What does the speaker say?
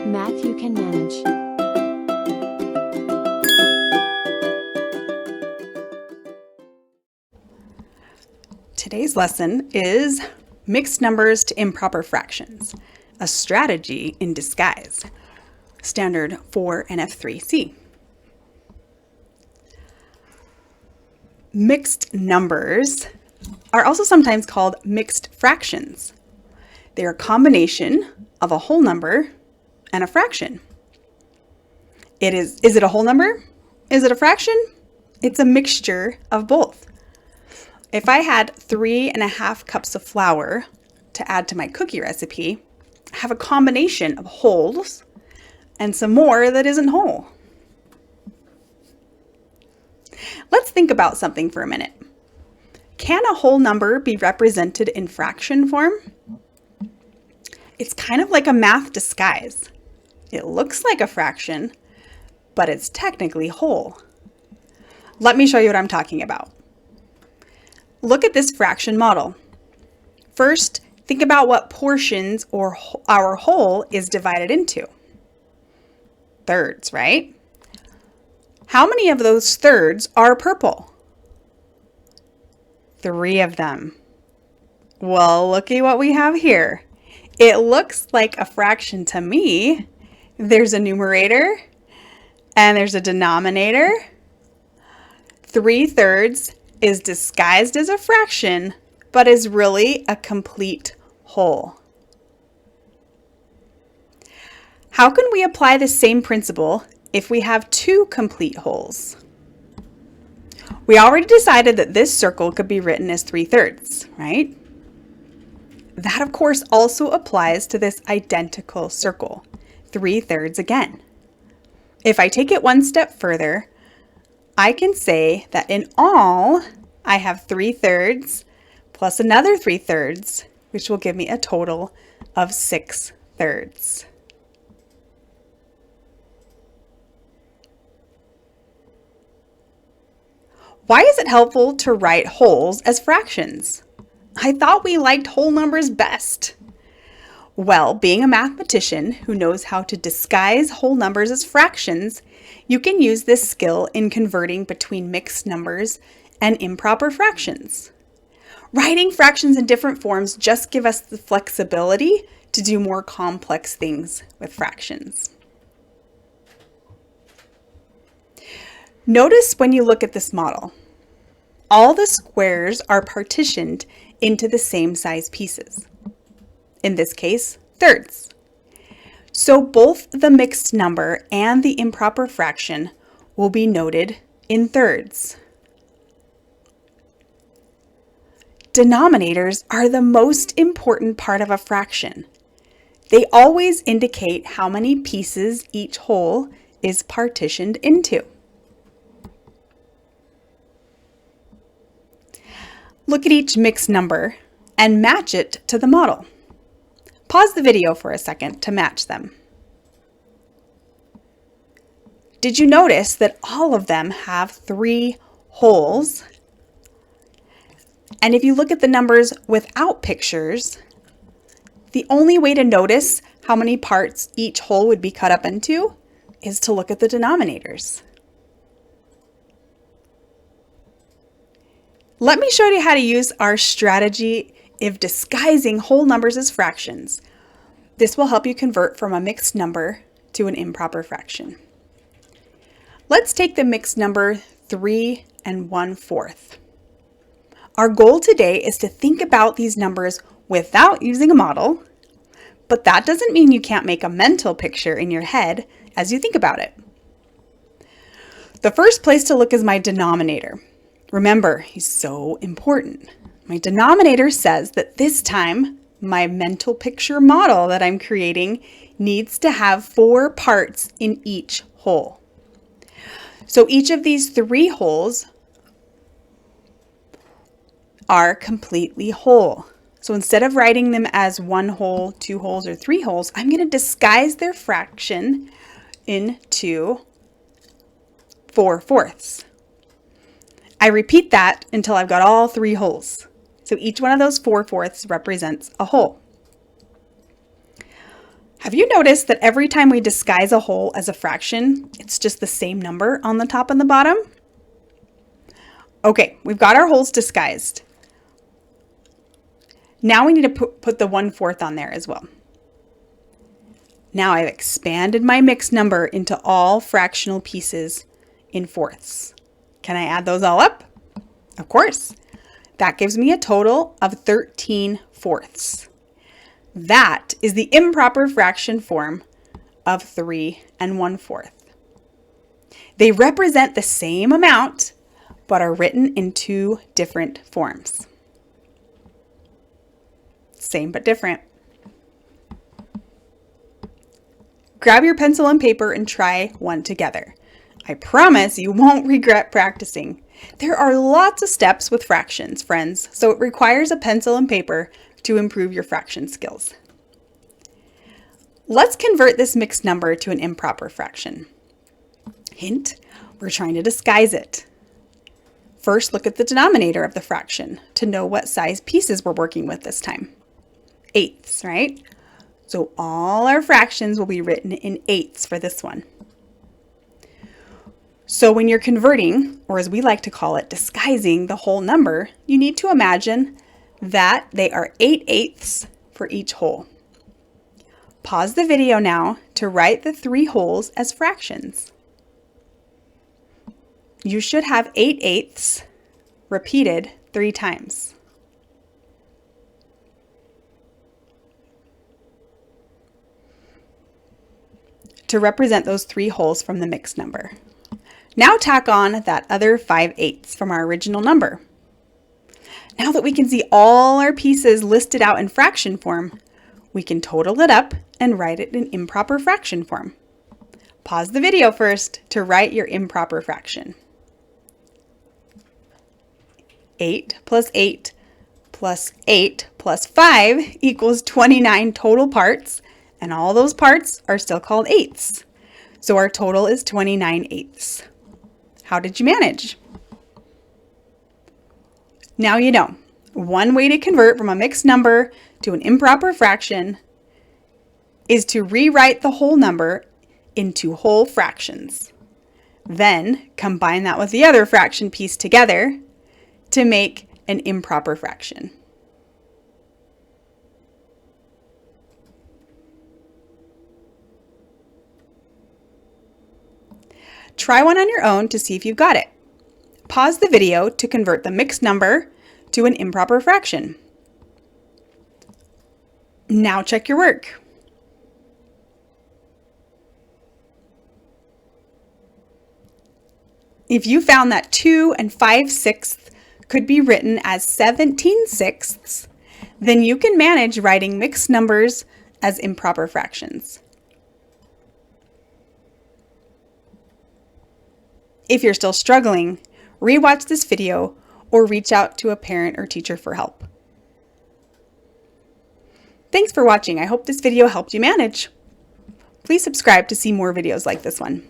Math you can manage. Today's lesson is mixed numbers to improper fractions, a strategy in disguise. Standard 4.NF.3c. Mixed numbers are also sometimes called mixed fractions. They are a combination of a whole number and a fraction. Is it a whole number? Is it a fraction? It's a mixture of both. If I had 3.5 cups of flour to add to my cookie recipe, I have a combination of wholes and some more that isn't whole. Let's think about something for a minute. Can a whole number be represented in fraction form? It's kind of like a math disguise. It looks like a fraction, but it's technically whole. Let me show you what I'm talking about. Look at this fraction model. First, think about what portions or our whole is divided into. Thirds, right? How many of those thirds are purple? 3 of them. Well, looky what we have here. It looks like a fraction to me. There's a numerator and there's a denominator. 3/3 is disguised as a fraction, but is really a complete whole. How can we apply the same principle if we have 2 complete wholes? We already decided that this circle could be written as 3/3, right? That, of course, also applies to this identical circle, 3/3 again. If I take it one step further, I can say that in all, I have 3/3 plus another 3/3, which will give me a total of 6/3. Why is it helpful to write wholes as fractions? I thought we liked whole numbers best. Well, being a mathematician who knows how to disguise whole numbers as fractions, you can use this skill in converting between mixed numbers and improper fractions. Writing fractions in different forms just give us the flexibility to do more complex things with fractions. Notice when you look at this model, all the squares are partitioned into the same size pieces. In this case, thirds. So both the mixed number and the improper fraction will be noted in thirds. Denominators are the most important part of a fraction. They always indicate how many pieces each whole is partitioned into. Look at each mixed number and match it to the model. Pause the video for a second to match them. Did you notice that all of them have 3 wholes? And if you look at the numbers without pictures, the only way to notice how many parts each whole would be cut up into is to look at the denominators. Let me show you how to use our strategy of disguising whole numbers as fractions. This will help you convert from a mixed number to an improper fraction. Let's take the mixed number 3 1/4. Our goal today is to think about these numbers without using a model, but that doesn't mean you can't make a mental picture in your head as you think about it. The first place to look is my denominator. Remember, he's so important. My denominator says that this time, my mental picture model that I'm creating needs to have 4 parts in each whole. So each of these 3 wholes are completely whole. So instead of writing them as 1 whole, 2 wholes, or 3 wholes, I'm going to disguise their fraction into 4/4. I repeat that until I've got all 3 wholes. So each one of those 4/4 represents a whole. Have you noticed that every time we disguise a whole as a fraction, it's just the same number on the top and the bottom? Okay, we've got our wholes disguised. Now we need to put the 1/4 on there as well. Now I've expanded my mixed number into all fractional pieces in fourths. Can I add those all up? Of course. That gives me a total of 13/4. That is the improper fraction form of 3 1/4. They represent the same amount, but are written in two different forms. Same but different. Grab your pencil and paper and try one together. I promise you won't regret practicing. There are lots of steps with fractions, friends, so it requires a pencil and paper to improve your fraction skills. Let's convert this mixed number to an improper fraction. Hint, we're trying to disguise it. First, look at the denominator of the fraction to know what size pieces we're working with this time. Eighths, right? So all our fractions will be written in eighths for this one. So when you're converting, or as we like to call it, disguising the whole number, you need to imagine that they are 8/8 for each whole. Pause the video now to write the 3 wholes as fractions. You should have 8/8 repeated 3 times. To represent those 3 wholes from the mixed number. Now tack on that other 5/8 from our original number. Now that we can see all our pieces listed out in fraction form, we can total it up and write it in improper fraction form. Pause the video first to write your improper fraction. 8 plus 8 plus 8 plus 5 equals 29 total parts, and all those parts are still called eighths. So our total is 29/8. How did you manage? Now you know. One way to convert from a mixed number to an improper fraction is to rewrite the whole number into whole fractions. Then combine that with the other fraction piece together to make an improper fraction. Try one on your own to see if you've got it. Pause the video to convert the mixed number to an improper fraction. Now check your work. If you found that 2 5/6 could be written as 17/6, then you can manage writing mixed numbers as improper fractions. If you're still struggling, rewatch this video or reach out to a parent or teacher for help. Thanks for watching. I hope this video helped you manage. Please subscribe to see more videos like this one.